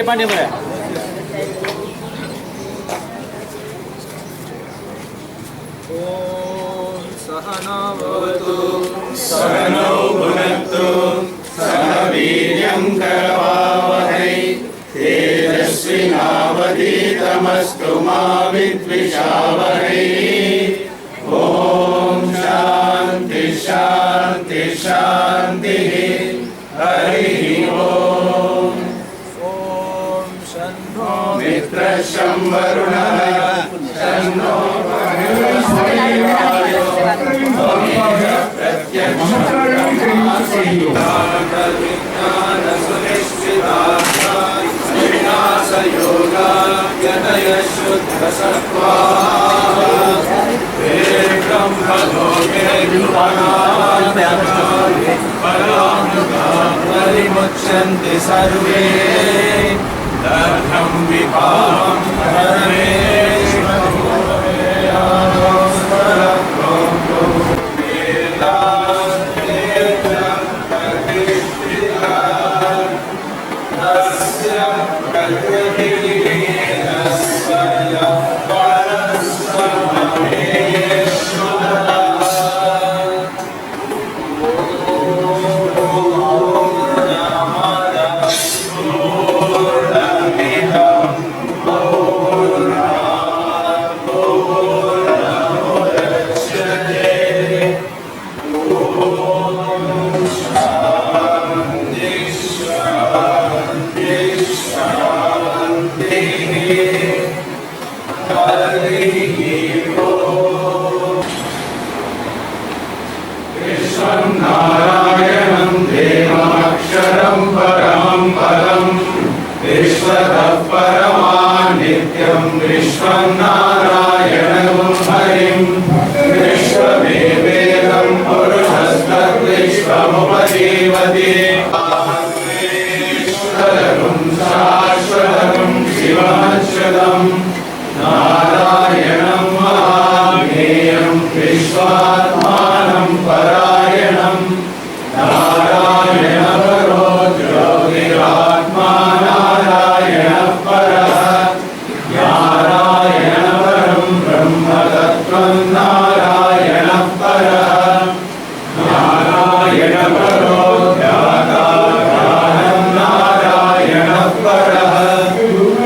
पांडे सहनावतु सहनौ भुनक्तु सह वीर्यं करवावहै तेजस्विनावधीतमस्तु मा विद्विषावहै। ॐ शान्ति शान्ति शान्तिः। हरिः ॐ। शन्नो मित्रः शं वरुणः शन्नो परिमुच्यन्ते सर्वे दर्भं विभावं नारायणं देवमक्षरं परमं पदं विश्वतः परमानित्यं विश्वं नारायणं हरिं विश्वमेवेदं पुरुषस्तद्विश्वमुपजीवति ईश्वरं शाश्वतं शिवमच्युतं नारायणं महाज्ञेयं विश्वात्मानं परायणं नारायण परो ज्योतिरात्मा नारायणः परः नारायण परं ब्रह्म तत्त्वं नारायणः परः नारायण परो ज्ञाता ज्ञानं नारायणः परः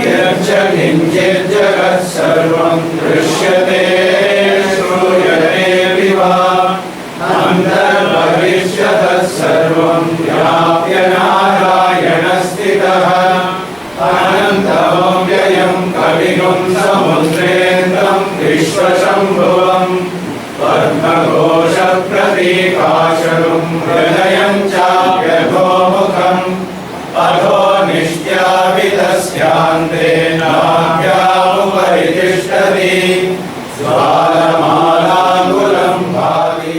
यच्च किञ्चित् जगत् सर्वं दृश्यते श्रूयते विवा अन्तर्बहिष्यतः सर्वं व्याप्य नारायणस्थितः अनन्तमव्ययं कविगुं समुद्रेन्द्रं विश्वशम्भुवं पद्मघोषप्रतीकाशरुं हृदयं चाप्यघोमुखम् अधो निष्ट्याभितस्यान्ते नाभ्यामुपरि तिष्ठति ज्वालमालाकुलं भाति।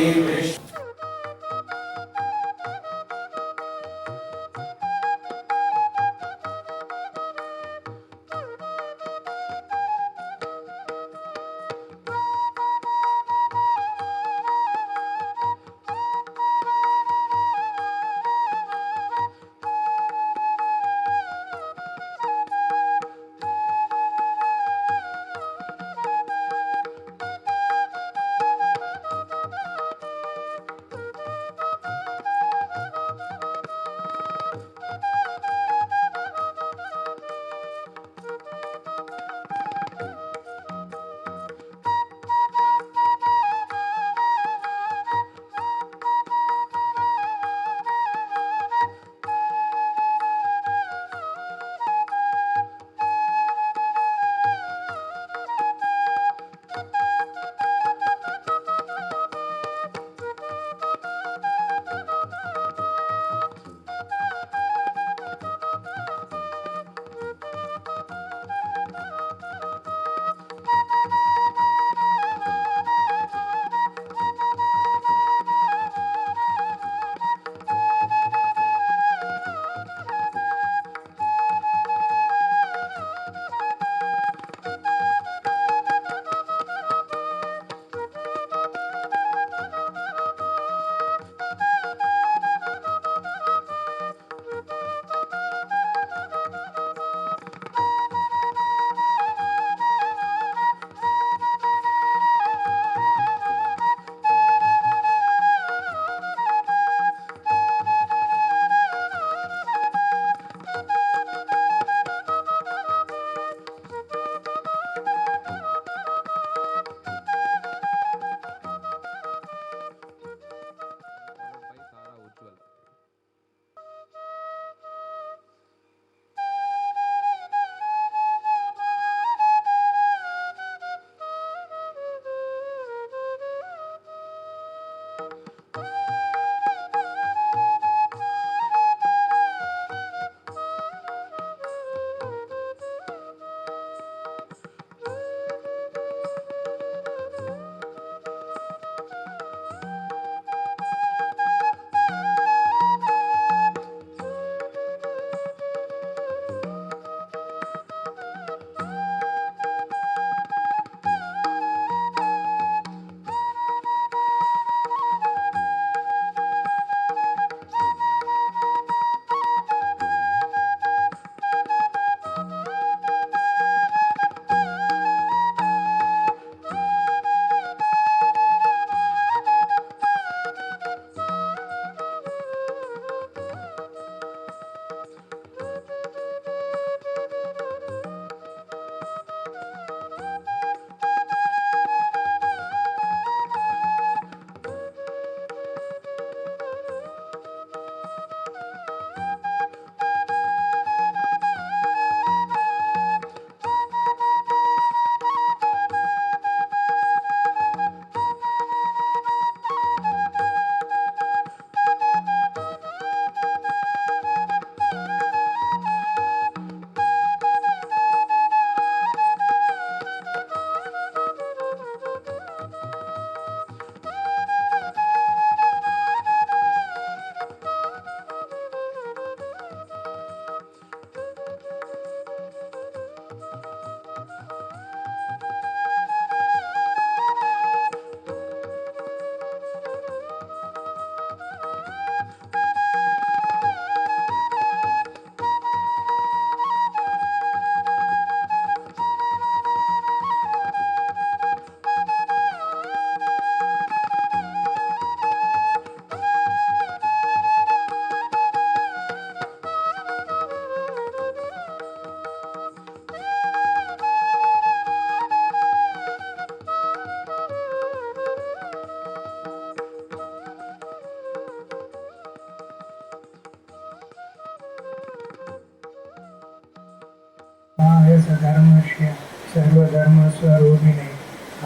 धर्माय सधर्मस्य सर्वधर्मस्वरूपिणे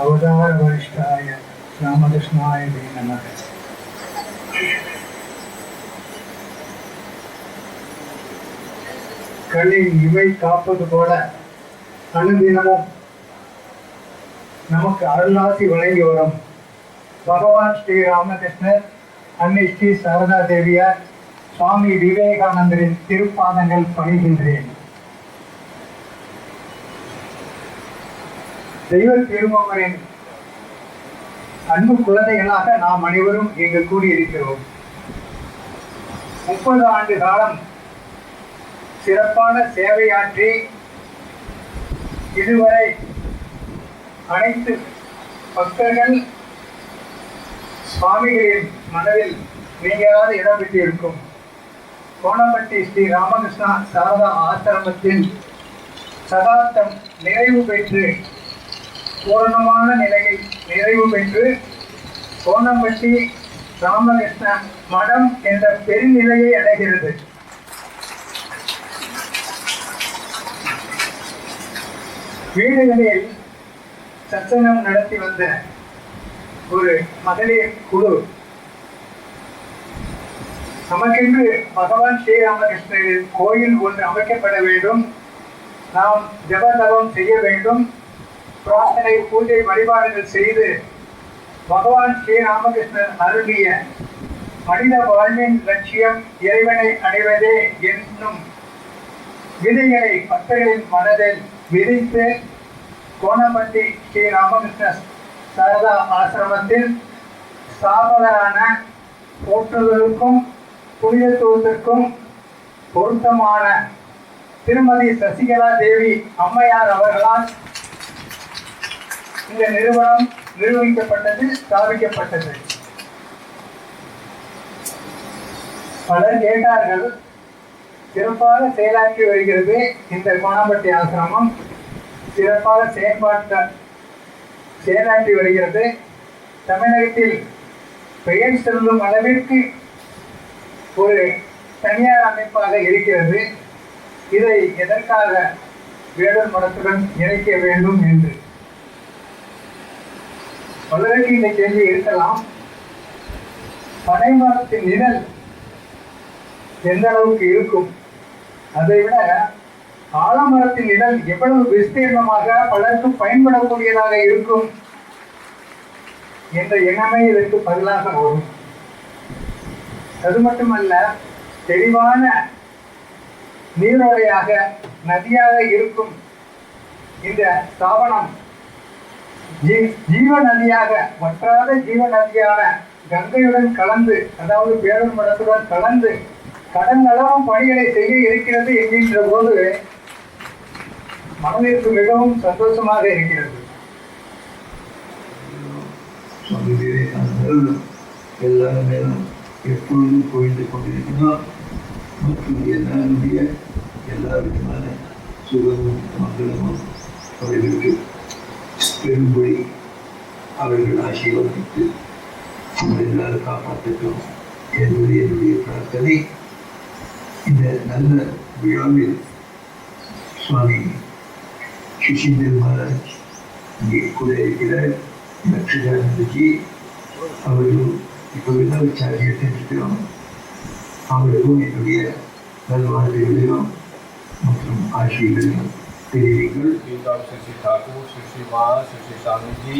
अवतार वरिष्ठाय रामकृष्णाय ते नमः. கண்ணின் இமை காப்பது போல அனுதினமும் நமக்கு அருளாசி வழங்கி வரும் பகவான் ஸ்ரீ ராமகிருஷ்ணர், அன்னை ஸ்ரீ சாரதா தேவியார், சுவாமி விவேகானந்தரின் திருப்பாதங்கள் பணிகின்றேன். தெய்வ திருமகனின் அன்பு குழந்தைகளாக நாம் அனைவரும் இங்கு கூடியிருக்கிறோம். 30 ஆண்டு காலம் சிறப்பான சேவையாற்றி இதுவரை அனைத்து பக்தர்கள் சுவாமிகளின் மனதில் நீங்காத இடம் பெற்றிருக்கும் கோணம்பட்டி ஸ்ரீ ராமகிருஷ்ணா சாரதா ஆசிரமத்தின் சகாப்தம் நிறைவு பெற்று பூரணமான நிலையை நிறைவு பெற்று கோணம்பட்டி ராமகிருஷ்ண மடம் என்ற பெருநிலையை அடைகிறது. வீடுகளில் சத்சங்கம் நடத்தி வந்த ஒரு மகளிர் குழு நமக்கென்று பகவான் ஸ்ரீராமகிருஷ்ணரின் கோயில் ஒன்று அமைக்கப்பட வேண்டும், நாம் ஜபதவம் செய்ய வேண்டும், பிரார்த்தனை பூஜை வழிபாடுகள் செய்து பகவான் ஸ்ரீராமகிருஷ்ணன் அருளிய மனித வாழ்வின் லட்சியம் இறைவனை அடைவதே என்னும் விதைகளை பக்தர்களின் மனதில் விதித்து கோணம்பட்டி ஸ்ரீ ராமகிருஷ்ண சாரதா ஆசிரமத்தில் ஸ்தாபகரான போற்றுதலுக்கும் புனிதத்துவத்திற்கும் பொருத்தமான திருமதி சசிகலா தேவி அம்மையார் அவர்களால் இந்த நிறுவனம் நிர்வகிக்கப்பட்டது, ஸ்தாபிக்கப்பட்டது. பலர் கேட்டார்கள், சிறப்பாக செயலாற்றி வருகிறது இந்த கோணம்பட்டி ஆசிரமம், சிறப்பாக செயலாற்றி வருகிறது. தமிழகத்தில் பெயர் சொல்லும் அளவிற்கு ஒரு தனியார் அமைப்பாக இருக்கிறது, இதை எதற்காக வேடர் மடத்துடன் இணைக்க வேண்டும் என்று பலருக்கு இந்த கேள்வி இருக்கலாம். பனை மரத்தின் நிழல் எந்த அளவுக்கு இருக்கும், அதை விட ஆலமரத்தின் நிழல் எவ்வளவு விஸ்தீர்ணமாக பலருக்கு பயன்படக்கூடியதாக இருக்கும் என்ற எண்ணமே இதற்கு பதிலாக வரும். அது மட்டுமல்ல, தெளிவான நீரோடையாக நதியாக இருக்கும் இந்த ஸ்தாபனம் ஜீவ நதியாக, வற்றாத ஜீவ நதியான கங்கையுடன் கலந்து, அதாவது பேரூர் மடத்துடன் கலந்து கடல் அளவும் பணிகளை செய்ய இருக்கிறது என்கின்ற போது மனதிற்கு மிகவும் சந்தோஷமாக இருக்கிறது. சுவாமி விவேகானந்தர் எல்லா நேரம் எப்பொழுதும் பொழிந்து கொண்டிருக்கிறார் மற்றும் எல்லாருடைய எல்லா விதமான சுகமும் மங்களமும் அவர்களுக்கு பெரும்படி அவர்கள் ஆசீர்வதித்து நம்ம எல்லாரும் காப்பாற்றட்டும் என்பது என்னுடைய பிரார்த்தனை. இந்த நல்ல விழாவில் சுவாமி சுஷீந்தர் மகாராஜ் இங்கே கூட இருக்கிற லட்சுமிஜி அவர்களும் இப்போ விழாவை சார்ஜ் எடுத்துருக்கிறோம். அவர்களுக்கும் என்னுடைய நல்வாழ்வுகளையும் மற்றும் ஆசைகளையும் தெரிவிங்கள். Sri Thakur, Sri Ma, Sri Swamiji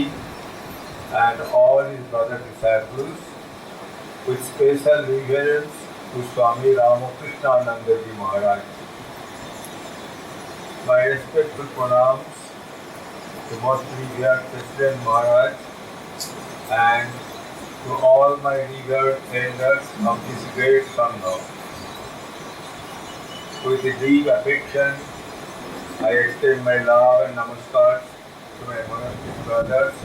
and all his brother disciples, with special reverence to Swami Ramakrishnanandaji Maharaj. My respectful pranams to Most Revered President Maharaj and to all my revered elders of this great Sangha. With a deep affection, I extend my love and namaskar to my monastic brothers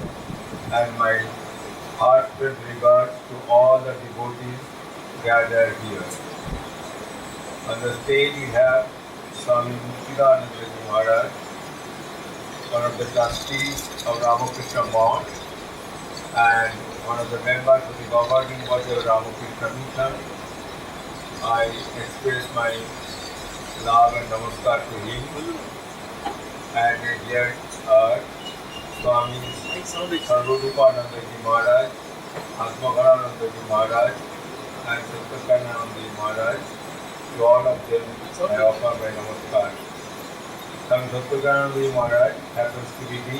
and my heartfelt regards to all the devotees gathered here. On the stage we have Swami Muktidananda Maharaj, one of the trustees of Ramakrishna Mount and one of the members of the governing body of Ramakrishna Mission. I express my love and namaskar to him. And here are Swami Sarvarupanandaji Maharaj, Atmaghananandaji Maharaj, and Satyakanandaji Maharaj. To all of them, I offer my namaskar. Swami Satyakanandaji Maharaj happens to be the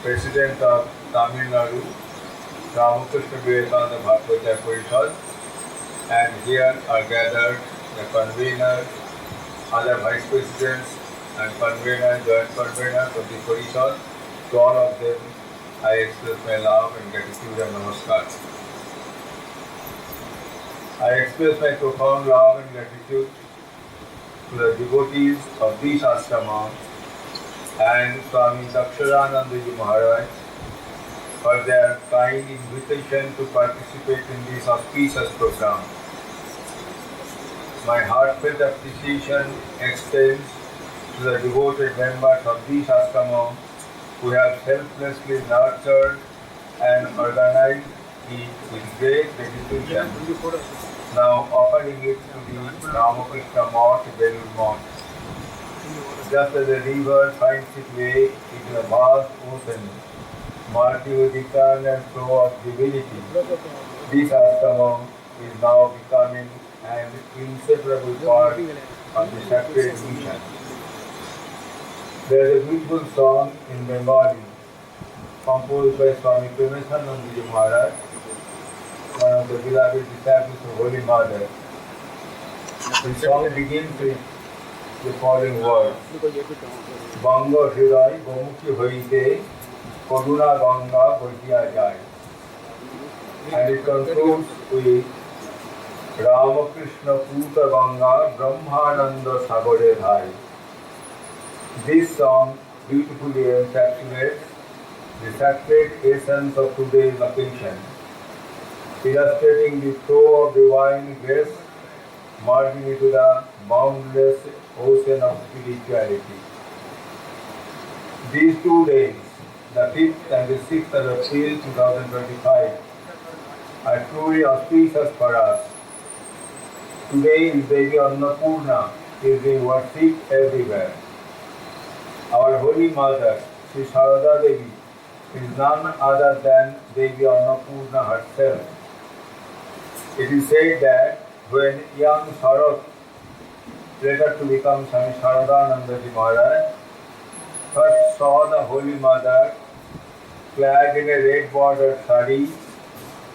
President of Tamil Nadu Ramakrishna Vivekananda Bhargavata Parishad, and here are gathered the conveners, other vice presidents, and conveners, joint conveners of the Parishad. To all of them, I express my love and gratitude and namaskar. I express my profound love and gratitude to the devotees of this ashrama and Swami Daksharanandaji Maharaj for their kind invitation to participate in this auspicious program. My heartfelt appreciation extends to the devoted members of this ashrama who have selflessly nurtured and organized it with great dedication, now offering it to the Ramakrishna Math, Belur Math. Just as a river finds its way into a vast ocean, marked with the turn and flow of divinity, this ashrama is now becoming an inseparable part of the sacred mission. There is a beautiful song in Bengali composed by Swami Premesanandaji Maharaj, one of the beloved disciples of Holy Mother. The song begins with the following words: Banga Hriday Gomukhi Hoite Karuna Ganga Bhajiya Jai. And it concludes with Ramakrishna Puta Ganga Brahmananda Sagare Dhai. This song beautifully encapsulates the sacred essence of today's occasion, illustrating the flow of divine grace merging into the boundless ocean of spirituality. These 2 days, the 5th and the 6th of April 2025, are truly auspicious for us. Today is Devi Annapurna is being worshipped everywhere. Our Holy Mother, Sri Sarada Devi, is none other than Devi Annapurna herself. It is said that when young Sarat, later to become Swami Saradanandaji Maharaj, first saw the Holy Mother clad in a red bordered sari,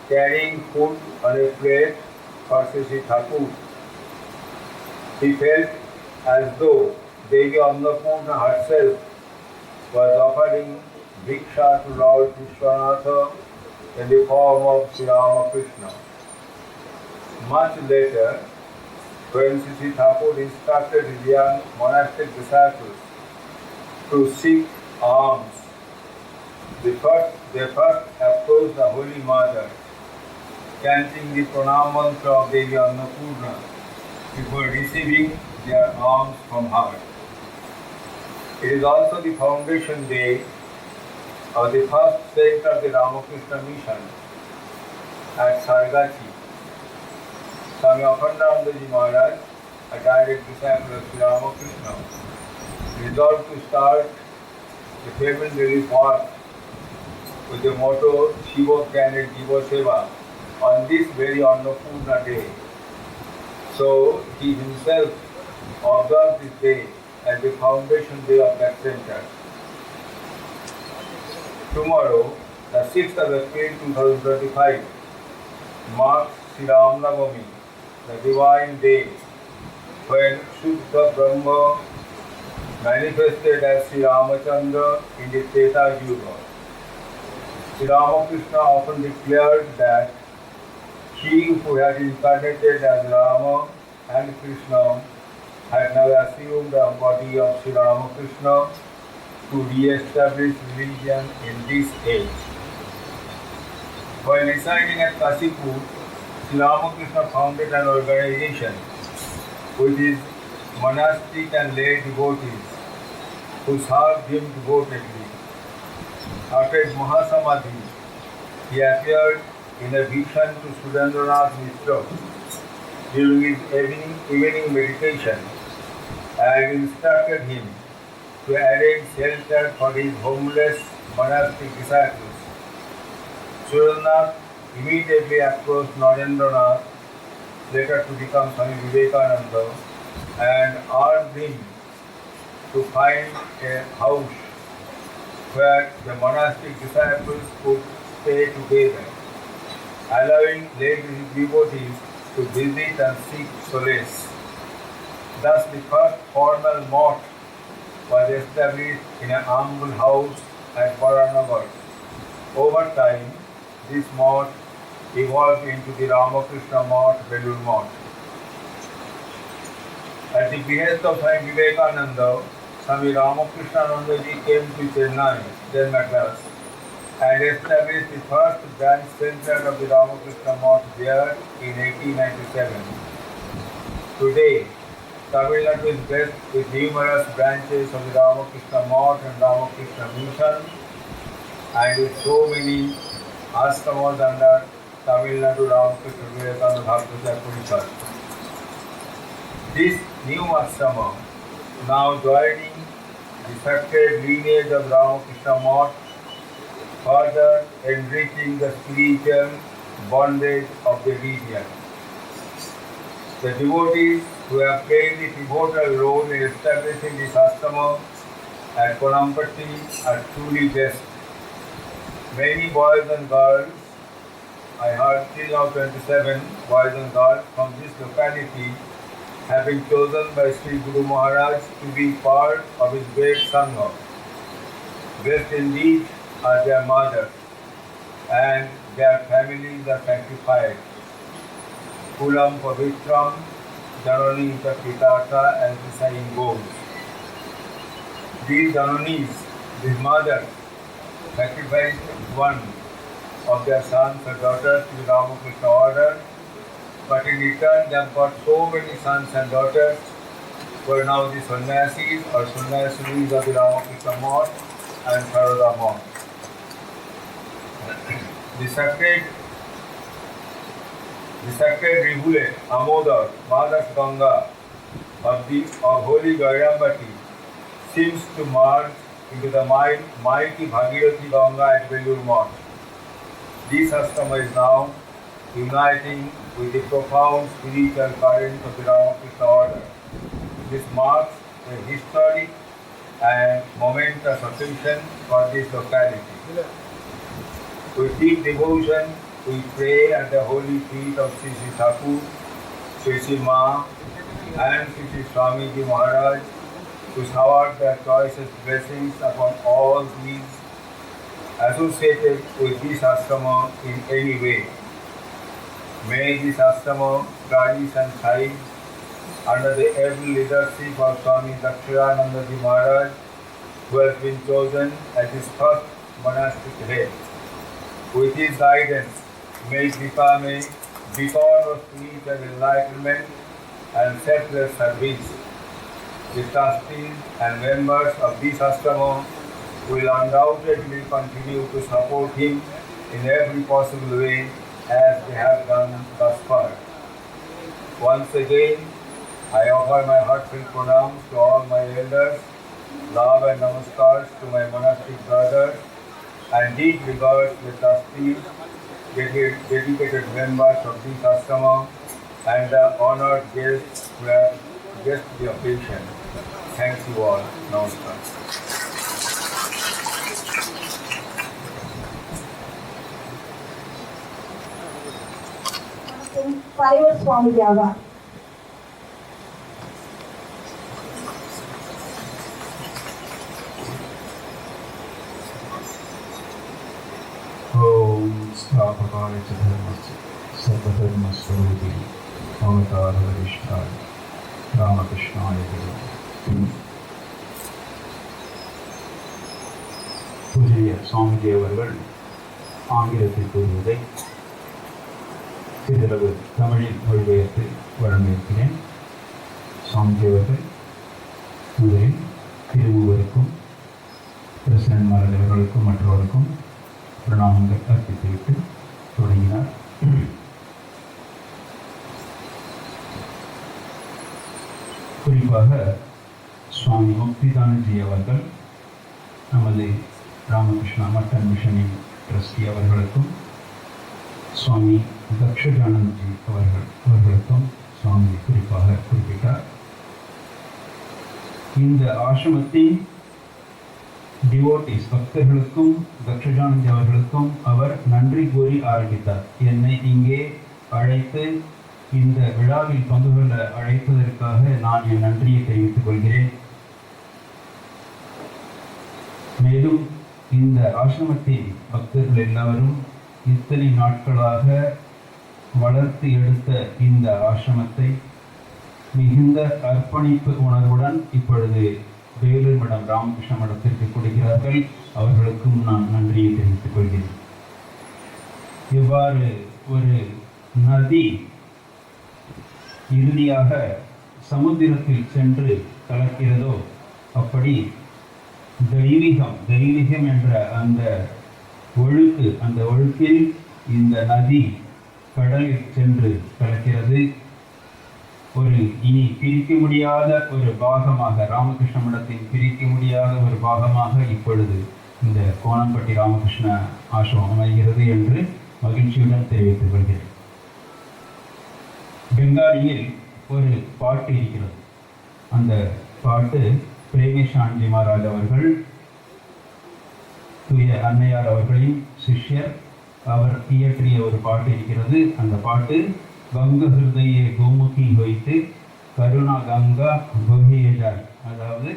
carrying food on a plate for Sri Thakur, he felt as though Devi Annapurna herself was offering Bhiksha to Lord Vishwanatha in the form of Sri Ramakrishna. Much later, when Sri Thakur instructed his young monastic disciples to seek alms, they first approached the Holy Mother, chanting the pranam mantra of Devi Annapurna before receiving their alms from her. It is also the foundation day of the first saint of the Ramakrishna mission at Sargachi. Swami Akhandanandaji Maharaj, a direct disciple of Sri Ramakrishna, resolved to start the payment relief work with the motto Shiva Planet Jiva Seva on this very Annapurna day. So he himself observed this day as the foundation day of that center. Tomorrow, the 6th of April 2025, marks Sri Ram Navami, the divine day when Shuddha Brahma manifested as Sri Ramachandra in the Treta Yuga. Sri Ramakrishna often declared that he who had incarnated as Rama and Krishna had now assumed the body of Sri Ramakrishna to re-establish religion in this age. While residing at Kasipur, Sri Ramakrishna founded an organization with his monastic and lay devotees who served him devotedly. After his Mahasamadhi, he appeared in a vision to Surendranath Mishra during his evening meditation and instructed him to arrange shelter for his homeless monastic disciples. Surendranath immediately approached Narendranath, later to become Swami Vivekananda, and asked him to find a house where the monastic disciples could stay together, allowing lay devotees to visit and seek solace. Thus, the first formal mosque was established in an humble house at Varanagar. Over time, this mosque evolved into the Ramakrishna Mosque, Belur Mosque. At the behest of Swami Vivekananda, Swami Ramakrishna ji came to Chennai, then Madras, and established the first branch center of the Ramakrishna Mosque there in 1897. Today, Tamil Nadu is blessed with numerous branches of the Ramakrishna Mosque and Ramakrishna Mission, and with so many ashramas under Tamil Nadu Ramakrishna Vivekananda Bhakti Parishad. This new ashrama, now joining the sacred lineage of Ramakrishna Mosque, further enriching the spiritual bondage of the region. The devotees who have played the pivotal role in establishing this ashrama at Konampatti are truly blessed. Many boys and girls, I heard till now 27 boys and girls from this locality have been chosen by Sri Guru Maharaj to be part of his great Sangha. Blessed indeed are their mothers, and their families are sanctified. Kulam Pavitram, Janani Ita Pitata, as the saying goes. These Jananis, these mothers, sacrificed one of their sons or daughters to the Ramakrishna order, but in return they have got so many sons and daughters who are now the sannyasis or sannyasinis of the Ramakrishna Mosque and Saroda Mosque. The sacred rivulet, Amodar, Madas Ganga of holy Gairambati seems to merge into the mighty Bhagirathi Ganga at Belur Mosque. This ashrama is now uniting with the profound spiritual current of the Ramakrishna order. This marks a historic and momentous occasion for this locality. With deep devotion, we pray at the holy feet of Sri Sri Thakur, Sri Sri Ma, and Sri Sri Swamiji Maharaj to shower their choicest blessings upon all these associated with this ashrama in any way. May this ashrama flourish and thrive under the able leadership of Swami Dakshirananda Ji Maharaj, who has been chosen as his first monastic head. With his guidance, may Dipame be born of spiritual enlightenment and selfless service. The trustees and members of this ashrama will undoubtedly continue to support him in every possible way as they have done thus far. Once again, I offer my heartfelt pranams to all my elders, love and namaskars to my monastic brothers, and deep regards to the trustees, dedicated members of this ashrama, and the honored guests who have graced the occasion. Thank you all. Namaskar. Parivar Swami Yava. स्थापकाय च धर्मस्य सर्वधर्मस्वरूपिणे अवतारवरिष्ठाय रामकृष्णाय பூஜ்ய சுவாமிஜி அவர்கள் ஆங்கிலத்தில் கூறுவதை சிறிதளவு தமிழில் மொழிபெயர்த்து வரவேற்கிறேன். சுவாமிஜி அவர்கள் முதலில் திருமூவருக்கும் பிரசிடன்ட் மாரல் அவர்களுக்கும் மற்றவருக்கும் பிரணாமங்கள் அர்ப்பித்துவிட்டு தொடங்கினார். குறிப்பாக சுவாமி முக்திதானஜி அவர்கள், நமது ராமகிருஷ்ணா மட்டன் மிஷனின் ட்ரஸ்டி அவர்களுக்கும், சுவாமி தக்ஷஜானந்த்ஜி அவர்களுக்கும் சுவாமி குறிப்பாக குறிப்பிட்டார். இந்த ஆசிரமத்தின் டிவோட்டிஸ் பக்தர்களுக்கும் தக்ஷஜானந்தி அவர்களுக்கும் அவர் நன்றி கூறி ஆரம்பித்தார். என்னை இங்கே அழைத்து இந்த விழாவில் பங்கு கொள்ள அழைப்பதற்காக நான் என் நன்றியை தெரிவித்துக் கொள்கிறேன். மேலும் இந்த ஆசிரமத்தின் பக்தர்கள் எல்லாரும் இத்தனை நாட்களாக வளர்த்து எடுத்த இந்த ஆசிரமத்தை மிகுந்த அர்ப்பணிப்பு உணர்வுடன் இப்பொழுது வேலூர் மடம் ராமகிருஷ்ண மடத்திற்கு கொடுக்கிறார்கள். அவர்களுக்கும் நான் நன்றியை தெரிவித்துக் கொள்கிறேன். இவ்வாறு ஒரு நதி இறுதியாக சமுத்திரத்தில் சென்று கலக்கிறதோ அப்படி தெய்வீகம் என்ற அந்த ஒழுக்கில் இந்த நதி கடலில் சென்று கலக்கிறது. ஒரு இனி பிரிக்க முடியாத ஒரு பாகமாக, ராமகிருஷ்ண மடத்தின் பிரிக்க முடியாத ஒரு பாகமாக இப்பொழுது இந்த கோணம்பட்டி ராமகிருஷ்ண ஆசிரமம் அமைகிறது என்று மகிழ்ச்சியுடன் தெரிவித்துக் கொள்கிறேன். பெங்காலியில் ஒரு பாட்டு இருக்கிறது. அந்த பாட்டு பிரேமேஷான்ஜி மகாராஜ் அவர்கள், தூய அன்னையார் அவர்களின் சிஷ்யர், அவர் இயற்றிய ஒரு பாட்டு இருக்கிறது. அந்த பாட்டு கங்க ஹிருதய கோமுகி வைத்து கருணா கங்கா கோஹியஜாய், அதாவது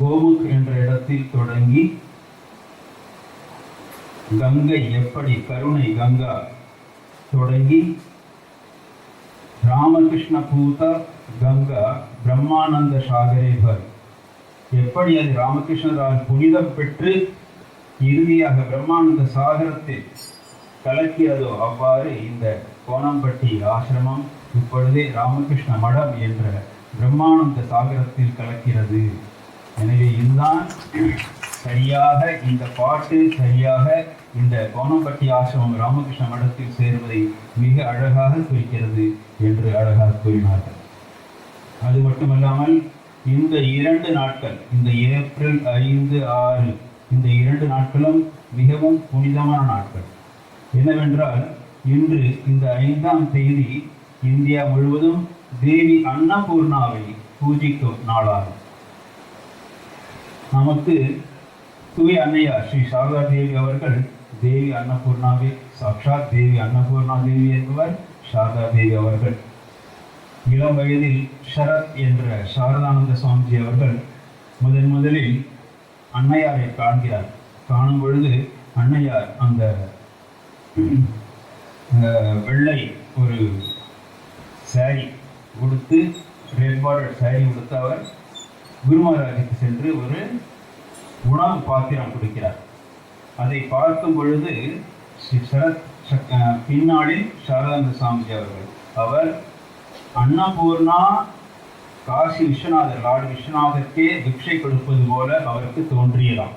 கோமுக் என்ற இடத்தில் தொடங்கி கங்கை எப்படி கருணை கங்கா தொடங்கி ராமகிருஷ்ண பூத கங்கா பிரம்மானந்த சாகரேபர், எப்படி அது ராமகிருஷ்ணரால் புனிதம் பெற்று இறுதியாக பிரம்மானந்த சாகரத்தில் கலக்கிறதோ அவ்வாறு இந்த கோணம்பட்டி ஆசிரமம் இப்பொழுதே ராமகிருஷ்ண மடம் என்ற பிரம்மானந்த சாகரத்தில் கலக்கிறது. எனவே இதுதான் சரியாக இந்த பாட்டு சரியாக இந்த கோணம்பட்டி ஆசிரமம் ராமகிருஷ்ண மடத்தில் சேர்வதை மிக அழகாக குறிக்கிறது என்று அழகாக கூறினார்கள். அது மட்டுமல்லாமல் இந்த 2 நாட்கள், இந்த ஏப்ரல் 5, 6 இந்த 2 நாட்களும் மிகவும் புனிதமான நாட்கள். என்னவென்றால் இன்று இந்த 5ஆம் தேதி இந்தியா முழுவதும் தேவி அன்னபூர்ணாவை பூஜிக்கும் நாளாகும். நமக்கு தூய அன்னையார் ஸ்ரீ சாரதா தேவி அவர்கள் தேவி அன்னபூர்ணாவை, சாட்சாத் தேவி அன்னபூர்ணா தேவி என்பவர் சாரதா தேவி அவர்கள். இளம் வயதில் ஷரத் என்ற சாரதானந்த சுவாமிஜி அவர்கள் முதலில் அன்னையாரை காண்கிறார். காணும் பொழுது அன்னையார் அந்த வெள்ளை ஒரு சாரி உடுத்து, ரெட் பார்டர் சாரி உடுத்து அவர் குருமகாராஜுக்கு சென்று ஒரு உணவு பாத்திரம் கொடுக்கிறார். அதை பார்க்கும் பொழுது பின்னாளில் சாரதானந்த சுவாமிஜி அவர் அன்னபூர்ணா காசி விஸ்வநாதர், லார்டு விஸ்வநாதருக்கே பிக்ஷை கொடுப்பது போல அவருக்கு தோன்றியதாம்.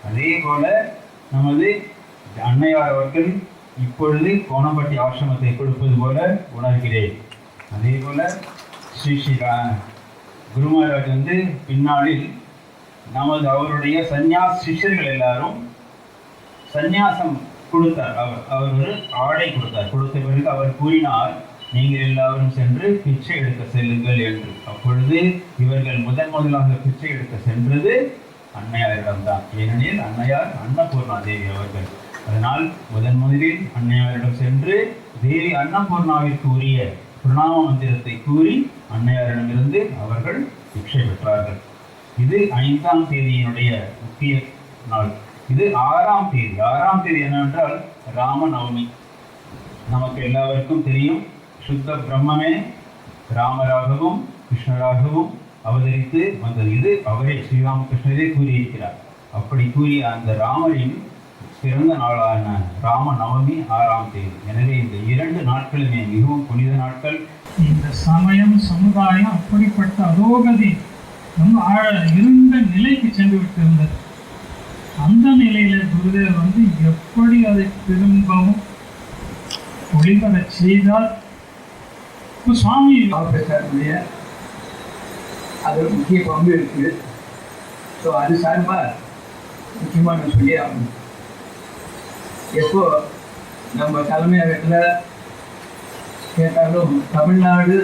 அதே போல நமது அன்னையார் அவர்கள் இப்பொழுது கோணம்பட்டி ஆசிரமத்தை கொடுப்பது போல உணர்கிறேன். அதே போல ஸ்ரீ குரு மகாராஜ் பின்னாளில் அவருடைய சந்நியாஸ் சிஷ்யர்கள் எல்லாரும் சந்நியாசம் கொடுத்தார். அவர் ஒரு ஆடை கொடுத்தார். கொடுத்த பிறகு அவர் கூறினார், நீங்கள் எல்லாரும் சென்று பிச்சை எடுக்க செல்லுங்கள் என்று. அப்பொழுது இவர்கள் முதலாக பிச்சை எடுக்க சென்றது அன்னையாரிடம்தான். ஏனெனில் அன்னையார் அன்னபூர்ணா தேவி அவர்கள். அதனால் முதலில் அன்னையாரிடம் சென்று தேவி அன்னபூர்ணாவிற்கு உரிய பிரணாம மந்திரத்தை கூறி அன்னையாரிடமிருந்து அவர்கள் பிக்ஷை பெற்றார்கள். இது 5ஆம் தேதியினுடைய முக்கிய நாள். இது 6ஆம் தேதி. 6ஆம் தேதி என்னவென்றால் ராமநவமி. நமக்கு எல்லாருக்கும் தெரியும், சுத்த பிரம்மமே ராமராகவும் கிருஷ்ணராகவும் அவதரித்து வந்தது. இது அவரே ஸ்ரீராமகிருஷ்ணரே கூறியிருக்கிறார். அப்படி கூறிய அந்த ராமரின் பிறந்த நாளான ராமநவமி 6ஆம் தேதி. எனவே இந்த 2 நாட்களுமே மிகவும் புனித நாட்கள். இந்த சமயம் சமுதாயம் அப்படிப்பட்ட அதோகதி இருந்த நிலைக்கு சென்று விட்டு இருந்தது. அந்த நிலையில குருதேவர் எப்படி அதை திரும்பவும் ஒளிபரச் செய்தால் சுவாமி ராமகிருஷ்ணனுடைய அது ஒரு முக்கிய பங்கு இருக்குது. ஸோ அது சார்பாக முக்கியமான சொல்லி ஆகணும். எப்போ நம்ம தலைமையகத்தில் கேட்டாலும் தமிழ்நாடு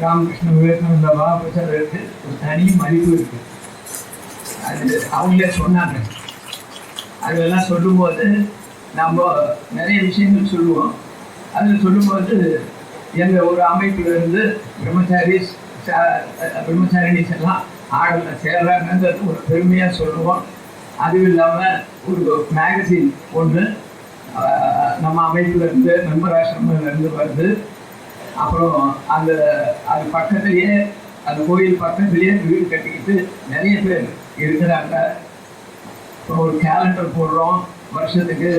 ராமகிருஷ்ண விவேகானந்த மகாபிரசாரருக்கு ஒரு தனி மதிப்பு இருக்கு. அது அவங்களே சொன்னாங்க. அதெல்லாம் சொல்லும்போது நம்ம நிறைய விஷயங்கள் சொல்லுவோம். அதில் சொல்லும்போது எங்கள் ஒரு அமைப்பிலிருந்து பிரம்மச்சாரிணிஸ் எல்லாம் ஆடலில் சேர்றாங்கன்றது ஒரு பெருமையாக சொல்லுவோம். அதுவும் இல்லாமல் ஒரு மேகசின் ஒன்று நம்ம அமைப்பிலிருந்து மெம்பர் ஆசிரமிலிருந்து வருது. அப்புறம் அது பக்கத்துலேயே அந்த கோயில் பக்கத்துலேயே வீடு கட்டிக்கிட்டு நிறைய பேர் இருக்கிறாங்க. அப்புறம் ஒரு கேலண்டர் போடுறோம் வருஷத்துக்கு.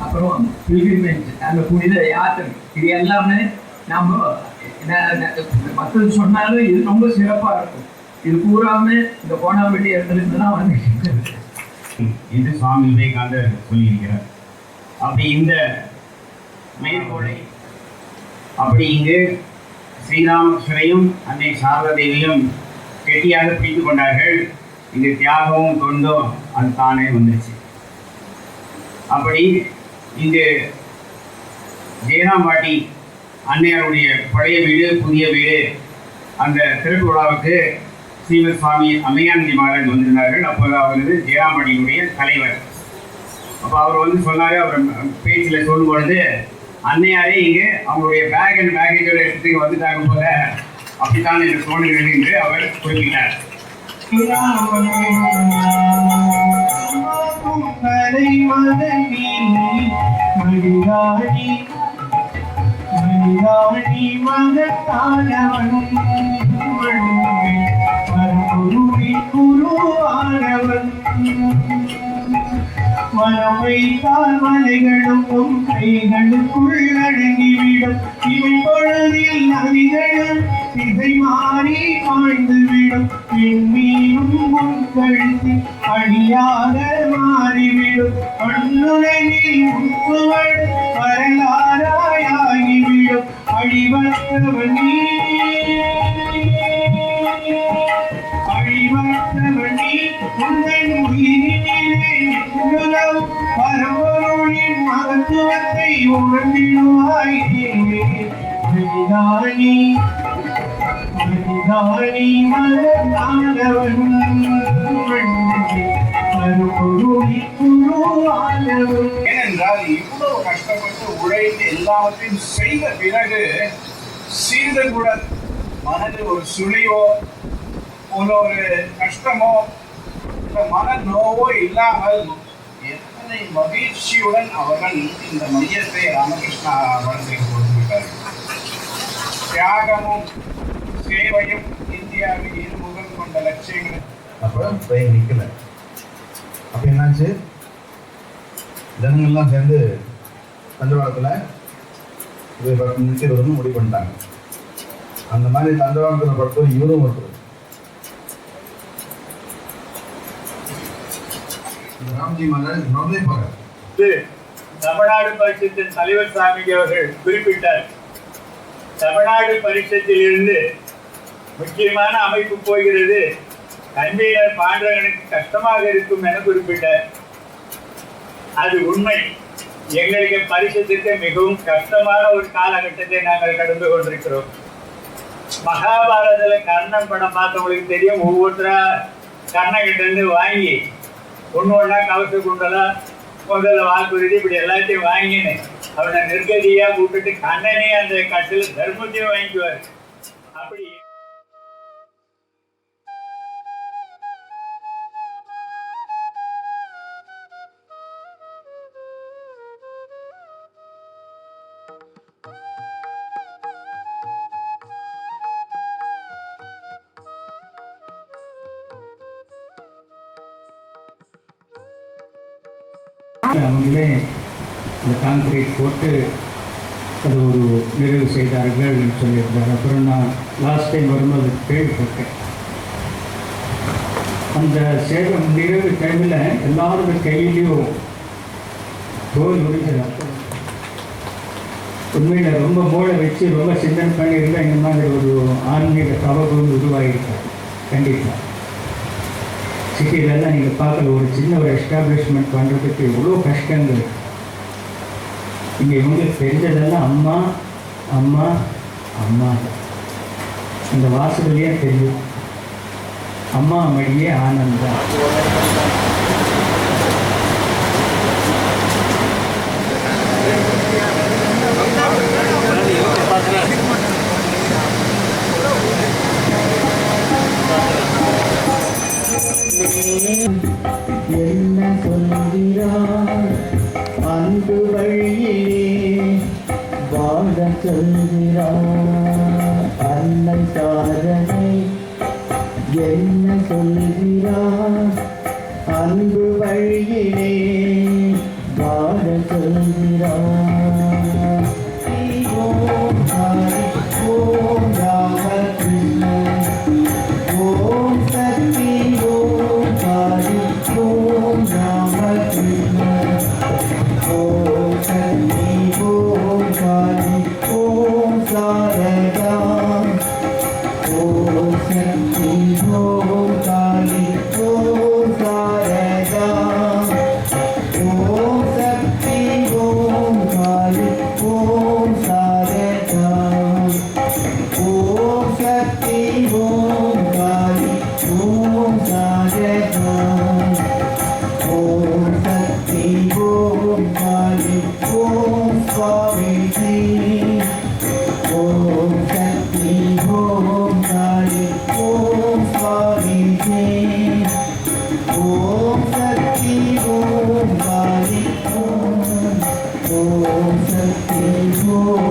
அப்புறம் பில்கிரிமேஜ், அந்த புனித யாத்திரை, இது எல்லாமே நம்ம மற்றது சொன்னாலும் இது ரொம்ப சிறப்பாக இருக்கும். இது பூராமே இந்த கோணாம்பட்டி இடத்துல தான் வந்து என்று சுவாமி விவேகானந்தர் சொல்லியிருக்கிறார். அப்படி இந்த மேற்கோளை அப்படி இங்கு ஸ்ரீராமகிருஷ்ணரையும் அன்னை சாரதா தேவியும் கெட்டியாக பிடித்து கொண்டார்கள். இங்கு தியாகமும் தொண்டும் அது தானே வந்துருச்சு. அப்படி இங்கு ஜெயராம்பாட்டி அன்னையாருடைய பழைய வீடு புதிய வீடு அந்த திறப்பு விழாவுக்கு ஸ்ரீமத் சுவாமி அம்மையானந்தி மகாராஜ் வந்திருந்தார்கள். அப்போது அவரது ஜெயராம்பாட்டியினுடைய தலைவர். அப்போ அவர் வந்து சொன்னார், அவர் பேச்சில் சொல்லும் பொழுது அன்னையாரே இங்கே அவங்களுடைய பேக் அண்ட் பேக்கேஜோட எடுத்துக்கு வந்துட்டாங்க போல, அப்படித்தான் என்று தோன்றுகிறது என்று அவர் குறிப்பிட்டார். மனம் வைத்தால் மலைகளும் கைகளுக்குள் அடங்கிவிடும். இவை பொழுதில் நதிகளும் திசை மாறி பாய்ந்துவிடும். பெண்மீனும் முன் கழுத்தி அழியாக மாறிவிடும். மண்ணுலகில் உப்புவடு வரலாறாயாகிவிடும். அழிவற்றவன் நீ பரம்பொருளின் மகத்துவத்தை உணர்ந்திடுவாய். ஏனென்றால் இவ்வளவு கஷ்டப்பட்டு உழைத்து எல்லாவற்றையும் செய்த பிறகு சிறிது கூட மனதில் ஒரு சுழிவோ ஒரு கஷ்டமோ மன நோவோ இல்லாமல் எத்தனை மகிழ்ச்சியுடன் அவர்கள் இந்த மையத்தை ராமகிருஷ்ணா வளர்த்துக்கு கொடுத்துவிட்டார்கள். தியாகமும் சேவையும் இந்தியாவின் இருமுகம் கொண்ட லட்சியங்கள். அப்புறம் ட்ரெயின் நிற்கல. அப்போ என்னாச்சு, ஜனங்கள்லாம் சேர்ந்து தண்டவாளத்தில் இது நிற்கிறதுன்னு முடிவு பண்ணிட்டாங்க. அந்த மாதிரி தண்டவாளத்தில் படுத்தவர் இவரும் ஒருத்தர். ராம்ஜி மகாராஜ் நொல்லை போகிறார். தமிழ்நாடு பரிஷத்தின் தலைவர் சாமிஜி அவர்கள் குறிப்பிட்டார். தமிழ்நாடு பரிஷத்தில் இருந்து முக்கியமான அமைப்பு போகிறது, கன்வீனர் பாண்டவனுக்கு கஷ்டமாக இருக்கும் என குறிப்பிட்டார். அது உண்மை. எங்களுக்கு பரிஷத்துக்கு மிகவும் கஷ்டமான ஒரு காலகட்டத்தை நாங்கள் கடந்து கொண்டிருக்கிறோம். மகாபாரதத்தில் கர்ணன் படம் பார்த்தவங்களுக்கு தெரியும். ஒவ்வொருத்தரா கர்ணகிட்ட இருந்து வாங்கி ஒன்று ஒன்றா கவச குண்டலாம் முதல்ல வாக்குறுதி இப்படி எல்லாத்தையும் வாங்கின்னு அவனை நெருக்கடியாக கூப்பிட்டு கண்ணனே அந்த கட்டில் தர்மத்தையும் வாங்கிக்குவார். அப்படி அவங்களே இந்த கான்கிரீட் போட்டு அது ஒரு நிறைவு செய்தார்கள் சொல்லியிருந்தார். அப்புறம் நான் லாஸ்ட் டைம் வரும்போது கேள்விப்பட்டேன். அந்த சேவை நிறைவு டைமில் எல்லாருடைய கையிலையும் தோல் உரிஞ்சிடும். உண்மையில் ரொம்ப மூளை வச்சு ரொம்ப சிந்தனை பண்ணியிருந்தால் இந்த மாதிரி ஒரு ஆன்மீக தவறு உருவாகியிருக்காரு. கண்டிப்பாக சிட்டிலெல்லாம் நீங்கள் பார்க்கல, ஒரு சின்ன ஒரு எஸ்டாப்ளிஷ்மெண்ட் பண்ணுறதுக்கு எவ்வளோ கஷ்டங்கள். இங்கே இவங்களுக்கு தெரிஞ்சதெல்லாம் அம்மா அம்மா அம்மா. அந்த வாசலையே தெரியும், அம்மா மடியே ஆனந்தம். என்ன சொல்கிறார் அன்பு வழியிலே வாழ சொல்கிறார் அன்னை சாதனை. என்ன சொல்கிறார் அன்பு வழியிலே வாழ சொல்கிறார். ஓம் ஹரி ஓம் ராமகிருஷ்ண ஓம் சக்தி ஓம் ஹரி ஓம் ராமகிருஷ்ண ஓம் சக்தி ஓம் ஹரி ஓம் சாரதா ஓம் சக்தி ஓம் ஹரி ஓம் சாரதா ஓம் சக்தி ஓம் ஹரி ஓம் சாரதா ஓம் சக்தி ஓம் ஹரி ஓம் சாரதா ஓம் சக்தி ஓம் ஹரி ஓம் சுவாமிஜி ஓம் சக்தி ஓம் ஹரி ஓம் சுவாமிஜி ஓம் சக்தி ஓம் ஹரி ஓம் சக்தி ஓம்